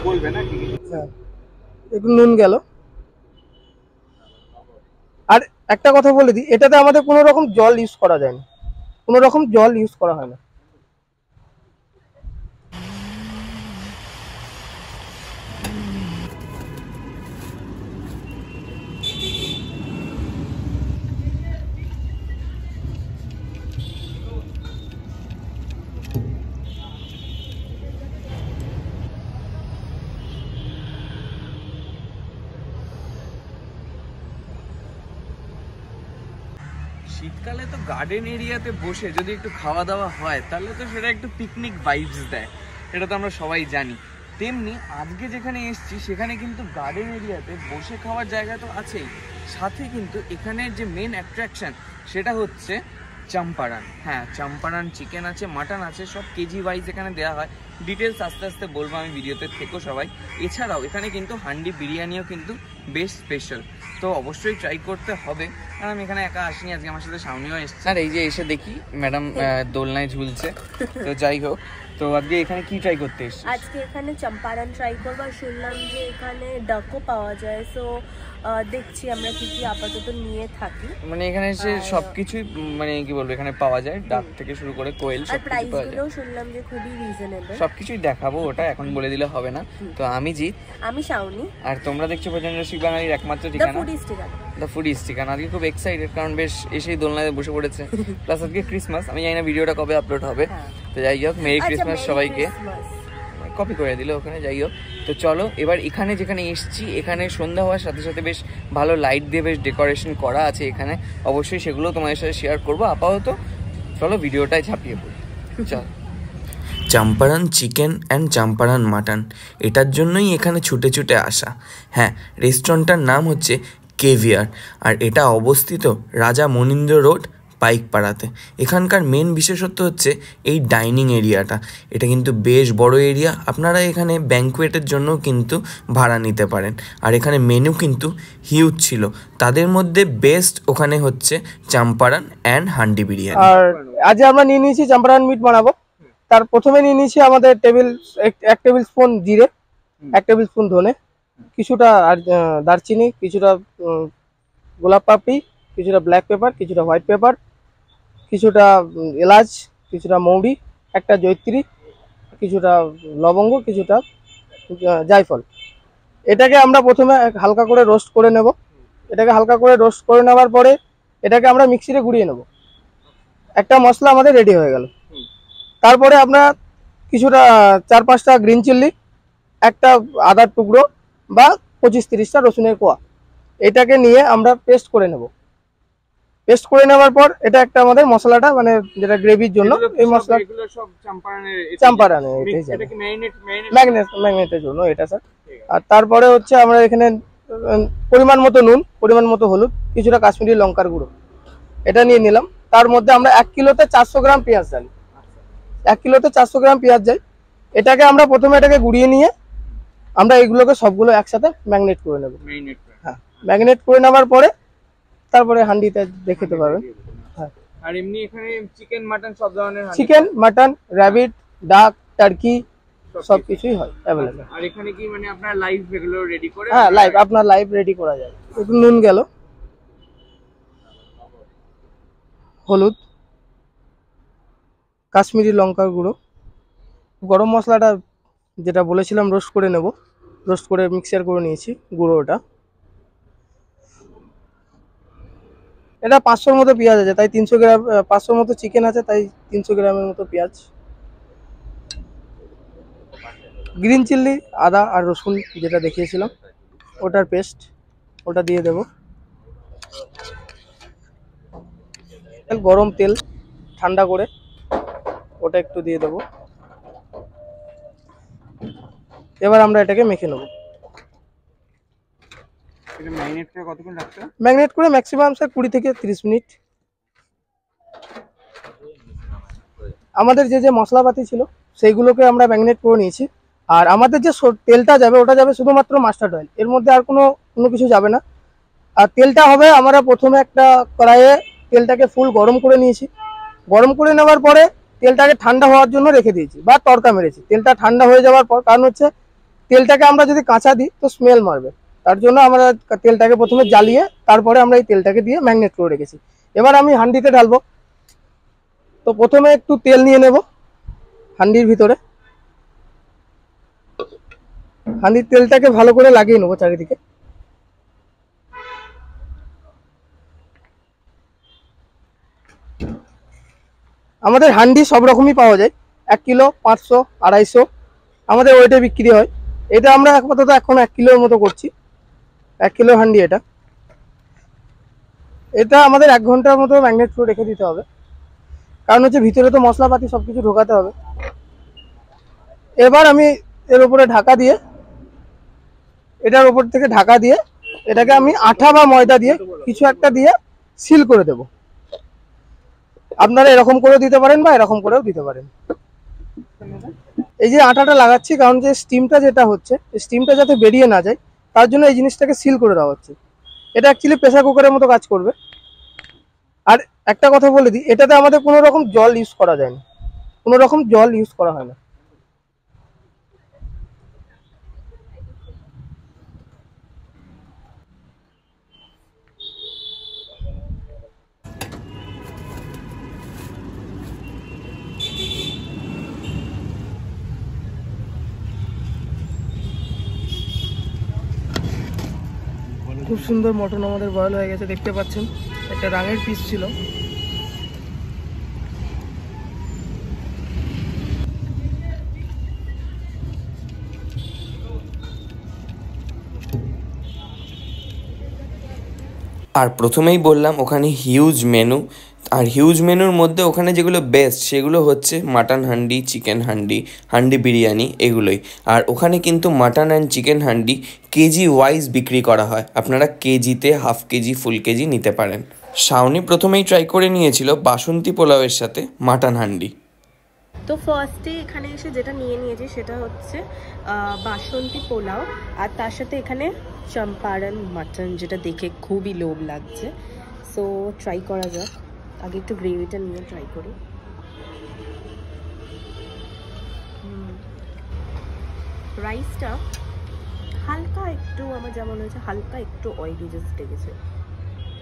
বলবে না কি? হ্যাঁ, একটু নুন গেল। আর একটা কথা বলে দিই, এটাতে আমাদের কোনো রকম জল ইউজ করা যায় না, কোনো রকম জল ইউজ করা হয় না। শীতকালে তো গার্ডেন এরিয়াতে বসে যদি একটু খাওয়া দাওয়া হয় তাহলে তো সেটা একটু পিকনিক ভাইবস দেয়, এটা তো আমরা সবাই জানি। তেমনি আজকে যেখানে এসেছি সেখানে কিন্তু গার্ডেন এরিয়াতে বসে খাওয়ার জায়গা তো আছেই, সাথে কিন্তু এখানের যে মেন অ্যাট্রাকশন সেটা হচ্ছে চম্পারন। হ্যাঁ, চম্পারন চিকেন আছে, মাটন আছে, সব কেজি ওয়াইজ এখানে দেওয়া হয়। ডিটেলস আস্তে আস্তে বলবো আমি ভিডিওতে, থেকো সবাই। এছাড়াও এখানে কিন্তু হান্ডি বিরিয়ানিও কিন্তু বেশ স্পেশাল, তো অবশ্যই ট্রাই করতে হবে। আর আমি এখানে একা আসিনি, আজকে আমার সাথে সামনেও এসছে। আর এই যে এসে দেখি ম্যাডাম দোলনায় ঝুলছে, তো যাই হোক। তো আজকে এখানে কি ট্রাই করতে এসেছিস? আজকে এখানে চম্পারন ট্রাই করবো, আর শুনলাম যে এখানে ডাকও পাওয়া যায়, সো দেখছি আমরা কি কি আপাতত নিয়ে থাকি। মানে এখানে এসে সবকিছুই মানে কি বলবো এখানে পাওয়া যায়, ডাক থেকে শুরু করে কোয়েল আর সবকিছু পাওয়া যায়। প্রাইসগুলোও শুনলাম যে খুবই রিজনেবল। সবকিছুই দেখাবো, ওটা এখন বলে দিলে হবে না। তো আমি জিৎ, আমি শাওনি, আর তোমরা দেখছো প্রচন্ড রসিক বাঙালির একমাত্র ঠিকানা দ্য ফুডিজ ঠিকানা। আজকে খুব এক্সাইটেড, কারণ বেশ এসেই দোলনায় বসে পড়েছে, প্লাস আজকে ক্রিসমাস। আমি জানি না ভিডিওটা কবে আপলোড হবে, তো যাই হোক মেরি ক্রিসমাস সবাইকে। কপি করে দিল ওখানে, যাই হোক। তো চলো এবার এখানে যেখানে এসছি, এখানে সন্ধ্যা হওয়ার সাথে সাথে বেশ ভালো লাইট দিয়ে বেশ ডেকোরেশন করা আছে এখানে, অবশ্যই সেগুলো তোমাদের সাথে শেয়ার করবো। আপাতত চলো ভিডিওটাই ঝাঁপিয়ে পড়ি, চল। Champaran chicken and Champaran mutton, এটার জন্যই এখানে ছুটে ছুটে আসা। হ্যাঁ, রেস্টুরেন্টটার নাম হচ্ছে কেভিয়ার, আর এটা অবস্থিত রাজা মনীন্দ্র রোড, পাইকপাড়াতে। এখানকার মেন বিশেষত্ব হচ্ছে এই ডাইনিং এরিয়াটা। এটা কিন্তু বেশ বড় এরিয়া, আপনারা এখানে ব্যাঙ্কুয়েটের জন্য কিন্তু ভাড়া নিতে পারেন। আর এখানে মেনু কিন্তু হিউজ ছিল, তাদের মধ্যে বেস্ট ওখানে হচ্ছে চম্পারন অ্যান্ড হান্ডি বিরিয়ানি। আর আজ আমরা নিয়ে নিয়েছি চম্পারন মিট বানাবো। তার প্রথমে নিয়ে নিয়েছি আমাদের এক টেবিল স্পুন জিরে, 1 টেবিল স্পুন ধনে, কিছুটা দারচিনি, কিছুটা গোলাপ পাপড়ি, কিছুটা ব্ল্যাক পেপার, কিছুটা হোয়াইট পেপার, কিছুটা এলাচ, কিছুটা মৌরি, একটা জয়িত্রী, কিছুটা লবঙ্গ, কিছুটা জায়ফল। এটাকে আমরা প্রথমে হালকা করে রোস্ট করে নেব। এটাকে হালকা করে রোস্ট করে নেওয়ার পরে এটাকে আমরা মিক্সিতে গুঁড়িয়ে নেব। একটা মশলা আমাদের রেডি হয়ে গেল। তারপরে আমরা কিছুটা 4-5টা গ্রিন চিল্লি, একটা আদার টুকরো বা 25-30টা রসুনের কোয়া, এটাকে নিয়ে আমরা পেস্ট করে নেব। পেস্ট করে নেওয়ার পর এটা একটা আমাদের মশলাটা মানে যেটা গ্রেভির জন্য, এই মশলা ম্যারিনেটের জন্য এটা স্যার। আর তারপরে হচ্ছে আমরা এখানে পরিমাণ মতো নুন, পরিমাণ মতো হলুদ, কিছুটা কাশ্মীরি লঙ্কার গুঁড়ো, এটা নিয়ে নিলাম। তার মধ্যে আমরা 1 কিলোতে 400 গ্রাম পেঁয়াজ ডালি, 1 কিলোতে 400 গ্রাম পেঁয়াজ যাই। এটাকে আমরা প্রথমে এটাকে গুঁড়িয়ে নিয়ে আমরা এগুলোকে সবগুলো একসাথে ম্যারিনেট করে নেব। হ্যাঁ, ম্যারিনেট করে নেওয়ার পরে তারপরে হান্ডিতে দেখতে পারবেন। হ্যাঁ, আর এমনি এখানে চিকেন মাটন সব ধরনের, চিকেন মাটন, র‍্যাবিট, ডাক, টার্কি সবকিছুই হয় অ্যাভেলেবল। আর এখানে কি মানে আপনারা লাইভ এগুলো রেডি করে? হ্যাঁ, লাইভ, আপনার লাইভ রেডি করা যায়। একটু নুন গেল, হলুদ, কাশ্মীরি লঙ্কার গুঁড়ো, গরম মশলাটা যেটা বলেছিলাম রোস্ট করে নেব, রোস্ট করে মিক্সচার করে নিয়েছি গুঁড়ো। ওটা এটা 500-র মতো পেঁয়াজ আছে, তাই 300 গ্রাম, 500 মতো চিকেন আছে, তাই 300 গ্রামের মতো পেঁয়াজ। গ্রিন চিল্লি, আদা আর রসুন যেটা দেখিয়েছিলাম ওটার পেস্ট, ওটা দিয়ে দেব। গরম তেল ঠান্ডা করে ওটা একটু দিয়ে দেব। এবার আমরা এটাকে মেখে নেব। ম্যারিনেট করে ম্যাক্সিমাম স্যার 20 থেকে 30 মিনিট। আমাদের যে মশলাপাতি ছিল সেইগুলোকে আমরা ম্যারিনেট করে নিয়েছি। আর আমাদের যে তেলটা যাবে ওটা যাবে শুধুমাত্র মাস্টার্ড অয়েল, এর মধ্যে আর কোনো কিছু যাবে না। আর তেলটা হবে, আমরা প্রথমে একটা কড়াইয়ে তেলটাকে ফুল গরম করে নিয়েছি। গরম করে নেওয়ার পরে তেলটাকে ঠান্ডা হওয়ার জন্য রেখে দিয়েছি বা তড়কা মেরেছি। তেলটা ঠান্ডা হয়ে যাওয়ার পর, কারণ হচ্ছে তেলটাকে আমরা যদি কাঁচা দিই তো স্মেল মারবে, তার জন্য আমরা তেলটাকে প্রথমে জ্বালিয়ে তারপরে আমরা এই তেলটাকে দিয়ে ম্যাগনেট করে রেখেছি। এবার আমি হান্ডিতে ঢালবো। তো প্রথমে একটু তেল নিয়ে নেব হান্ডির ভিতরে, হান্ডির তেলটাকে ভালো করে লাগিয়ে নেবো চারিদিকে। আমাদের হান্ডি সব রকমই পাওয়া যায়, 1 কিলো, 500, 250 আমাদের ওয়েটে বিক্রি হয়। এটা আমরা আপাতত এখন 1 কিলোর মতো করছি, 1 কিলো হান্ডি এটা। এটা আমাদের 1 ঘন্টার মতো ম্যাগনেট করে রেখে দিতে হবে, কারণ হচ্ছে ভিতরে তো মশলাপাতি সবকিছু ঢোকাতে হবে। এবার আমি এর উপরে ঢাকা দিয়ে, এটার উপর থেকে ঢাকা দিয়ে এটাকে আমি আঠা বা ময়দা দিয়ে কিছু একটা দিয়ে সিল করে দেব। আপনারা এরকম করেও দিতে পারেন বা এরকম করেও দিতে পারেন। এই যে আটাটা লাগাচ্ছি, কারণ যে স্টিমটা যেটা হচ্ছে, স্টিমটা যাতে বেরিয়ে না যায় তার জন্য এই জিনিসটাকে সিল করে দেওয়া হচ্ছে। এটা অ্যাকচুয়ালি প্রেসার কুকারের মতো কাজ করবে। আর একটা কথা বলে দিই, এটাতে আমাদের কোনো রকম জল ইউজ করা যায় না, কোনো রকম জল ইউজ করা হয় না। খুব সুন্দর মটন আমাদের বয়েল হয়ে গেছে, দেখতে পাচ্ছেন। একটা রাঙের পিস ছিল। আর প্রথমেই বললাম ওখানে হিউজ মেনু, আর হিউজ মেনুর মধ্যে ওখানে যেগুলো বেস্ট সেগুলো হচ্ছে মাটন হান্ডি, চিকেন হান্ডি, হান্ডি বিরিয়ানি, এগুলোই। আর ওখানে কিন্তু mutton and chicken handi KG wise বিক্রি করা হয়, আপনারা কেজিতে, হাফ কেজি, ফুল কেজি নিতে পারেন। শাওনি প্রথমেই ট্রাই করে নিয়েছিল বাসন্তী পোলাওয়ের সাথে মাটন হান্ডি। তো ফার্স্টে এখানে এসে যেটা নিয়ে নিয়েছি সেটা হচ্ছে বাসন্তী পোলাও, আর তার সাথে এখানে চম্পারন মাটন, যেটা দেখে খুবই লোভ লাগছে। সো ট্রাই করা যাক। আগে একটু গ্রেভিটা নিয়ে ট্রাই করি। রাইসটা হালকা একটু, আমার যেমন হয়েছে হালকা একটু অয়েলি জাস্ট লেগেছে।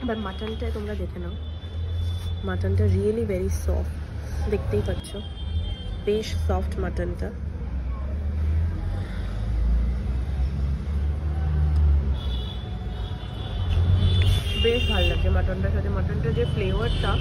এবার মাটনটা তোমরা দেখে নাও, মাটনটা রিয়েলি ভেরি সফট, দেখতেই পাচ্ছ বেশ সফট মাটনটা। বেশ ভালো লাগছে মাটনটার সাথে, মাটনটার যে ফ্লেভারটা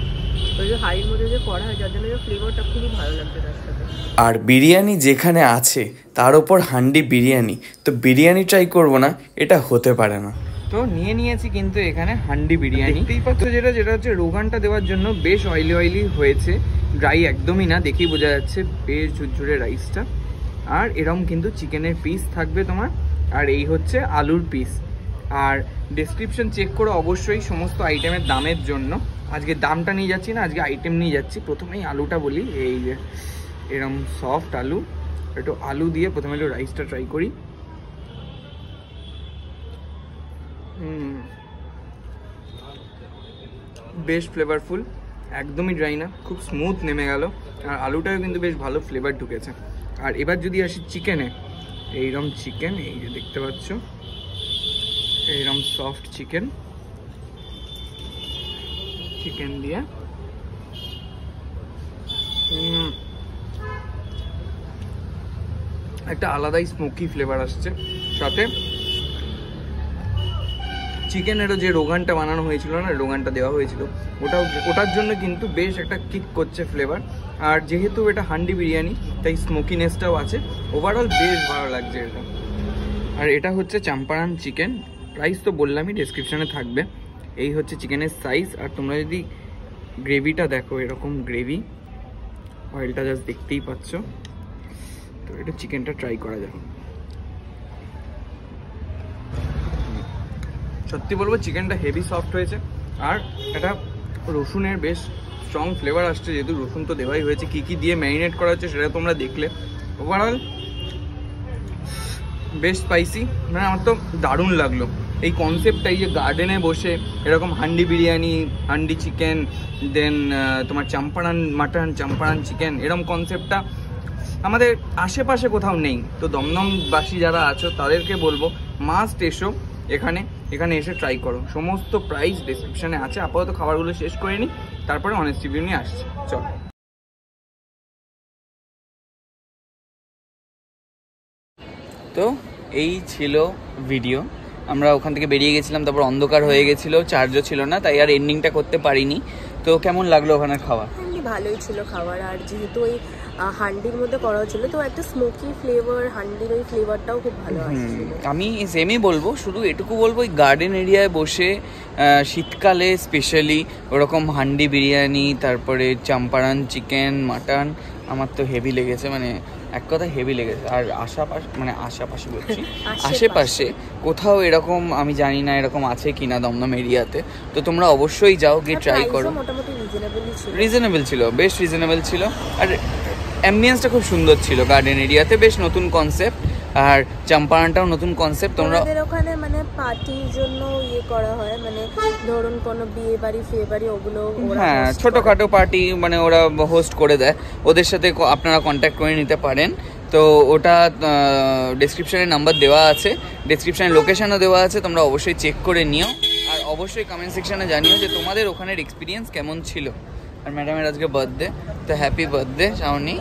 ওই যে হাড়ির মধ্যে যে করা হয় যার জন্য যে ফ্লেভারটা খুবই ভালো লাগছে তার সাথে। আর বিরিয়ানি যেখানে আছে তার ওপর হান্ডি বিরিয়ানি, তো বিরিয়ানি ট্রাই করবো না এটা হতে পারে না। তো নিয়ে নিয়েছি কিন্তু এখানে হান্ডি বিরিয়ানি, দেখতেই পাচ্ছ। যেটা হচ্ছে রোগানটা দেওয়ার জন্য বেশ অয়েলি হয়েছে, ড্রাই একদমই না, দেখেই বোঝা যাচ্ছে বেশ ঝুরঝুরে রাইসটা। আর এরকম কিন্তু চিকেনের পিস থাকবে তোমার, আর এই হচ্ছে আলুর পিস। আর ডেসক্রিপশন চেক করো অবশ্যই সমস্ত আইটেমের দামের জন্য। আজকে দামটা নিয়ে যাচ্ছি না, আজকে আইটেম নিয়ে যাচ্ছি। প্রথমেই আলুটা বলি, এই যে এরকম সফট আলু, একটু আলু দিয়ে প্রথমে একটু রাইসটা ট্রাই করি। বেশ ফ্লেভারফুল, একদমই ড্রাই না, খুব স্মুথ নেমে গেল। আর আলুটাও কিন্তু বেশ ভালো ফ্লেভার ঢুকেছে। আর এবার যদি আসি চিকেনে, এইরকম চিকেন, এই যে দেখতে পাচ্ছ এইরকম সফট চিকেন, চিকেন দিয়ে একটা আলাদাই স্মোকি ফ্লেভার আসছে। সাথে চিকেনেরও যে রোগানটা বানানো হয়েছিল না, রোগানটা দেওয়া হয়েছিল, ওটার জন্য কিন্তু বেশ একটা কিক করছে ফ্লেভার। আর যেহেতু এটা হান্ডি বিরিয়ানি তাই স্মোকিনেসটাও আছে। ওভারঅল বেশ ভালো লাগছে এটা। আর এটা হচ্ছে চাম্পারান চিকেন, প্রাইস তো বললামই, ডেসক্রিপশানে থাকবে। এই হচ্ছে চিকেনের সাইজ। আর তোমরা যদি গ্রেভিটা দেখো, এরকম গ্রেভি, অয়েলটা জাস্ট দেখতেই পাচ্ছ। তো এটা চিকেনটা ট্রাই করা যাক। সত্যি বলবো চিকেনটা হেভি সফট হয়েছে। আর এটা রসুনের বেশ স্ট্রং ফ্লেভার আসছে, যেহেতু রসুন তো দেওয়াই হয়েছে। কী কী দিয়ে ম্যারিনেট করা হচ্ছে সেটা তোমরা দেখলে। ওভারঅল বেশ স্পাইসি, মানে আমার তো দারুণ লাগলো এই কনসেপ্টটা। এই যে গার্ডেনে বসে এরকম হান্ডি বিরিয়ানি, হান্ডি চিকেন, দেন তোমার চাম্পারান মাটন, চাম্পারান চিকেন, এরকম কনসেপ্টটা আমাদের আশেপাশে কোথাও নেই। তো দমদমবাসী যারা আছো তাদেরকে বলবো মাস্ট এসো এখানে, এখানে এসে ট্রাই করো। সমস্ত প্রাইস ডেসক্রিপশনে আছে। আপাতত খাবারগুলো শেষ করে নিই, তারপরে অনেস্ট রিভিউ নিয়ে আসছি। চলো। তো এই ছিল ভিডিও। আমরা ওখান থেকে বেরিয়ে গেছিলাম, তারপর অন্ধকার হয়ে গেছিলো, চার্জও ছিল না, তাই আর এন্ডিংটা করতে পারিনি। তো কেমন লাগলো ওখানে খাওয়া? ভালোই ছিল খাবার, আর যেহেতু ওই হান্ডির মধ্যে করা হচ্ছিল তো একটা স্মোকি ফ্লেভার, হান্ডির ওই ফ্লেভারটাও খুব ভালো আসছিল। আমি সেমই বলবো, শুধু এটুকু বলবো ওই গার্ডেন এরিয়ায় বসে শীতকালে স্পেশালি ওরকম হান্ডি বিরিয়ানি, তারপরে চাম্পারান চিকেন, মাটন আমার তো হেভি লেগেছে, মানে এক কথা হেভি লেগেছে। আর আশেপাশে বলছি আশেপাশে কোথাও এরকম আমি জানি না এরকম আছে কিনা দমদম এরিয়াতে। তো তোমরা অবশ্যই যাও, গিয়ে ট্রাই করো। মোটামুটি রিজনেবল ছিল, বেশ রিজনেবল ছিল। আর অ্যাম্বিয়েন্সটা খুব সুন্দর ছিল গার্ডেন এরিয়াতে, বেশ নতুন কনসেপ্ট। আর চাম্পারানটাও নতুন কনসেপ্ট। তোমরা ওখানে মানে পার্টির জন্য ইয়ে করা হয়, মানে ধরুন কোনো বিয়ে বাড়ি ফিয়ে বাড়ি ওগুলো, হ্যাঁ ছোটোখাটো পার্টি মানে ওরা হোস্ট করে দেয়, ওদের সাথে আপনারা কন্ট্যাক্ট করে নিতে পারেন। তো ওটা ডেসক্রিপশানে নাম্বার দেওয়া আছে, ডেসক্রিপশানে লোকেশানও দেওয়া আছে, তোমরা অবশ্যই চেক করে নিও। আর অবশ্যই কমেন্ট সেকশানে জানিও যে তোমাদের ওখানের এক্সপিরিয়েন্স কেমন ছিল। আর ম্যাডামের আজকে বার্থডে, তো happy birthday Shaoni.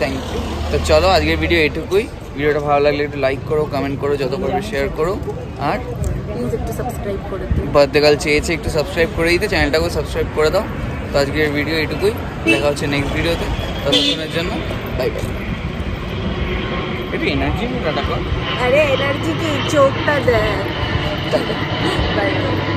Thank you. তো চলো আজকের ভিডিও এটুকুই। ভিডিওটা ভালো লাগলে একটু লাইক করো, কমেন্ট করো, যত পারবে শেয়ার করো। আর প্লিজ একটু সাবস্ক্রাইব করে দিও। বার্থডে গার্ল চেয়েছে একটু সাবস্ক্রাইব করে দিতে, চ্যানেলটাকেও সাবস্ক্রাইব করে দাও। তো আজকের ভিডিও এটুকুই, দেখা হচ্ছে নেক্সট ভিডিওতে। ততক্ষণের জন্য বাই বাই। একটু এনার্জি টাটা কর। আরে এনার্জি কি চোখটা দেয়। Bye bye.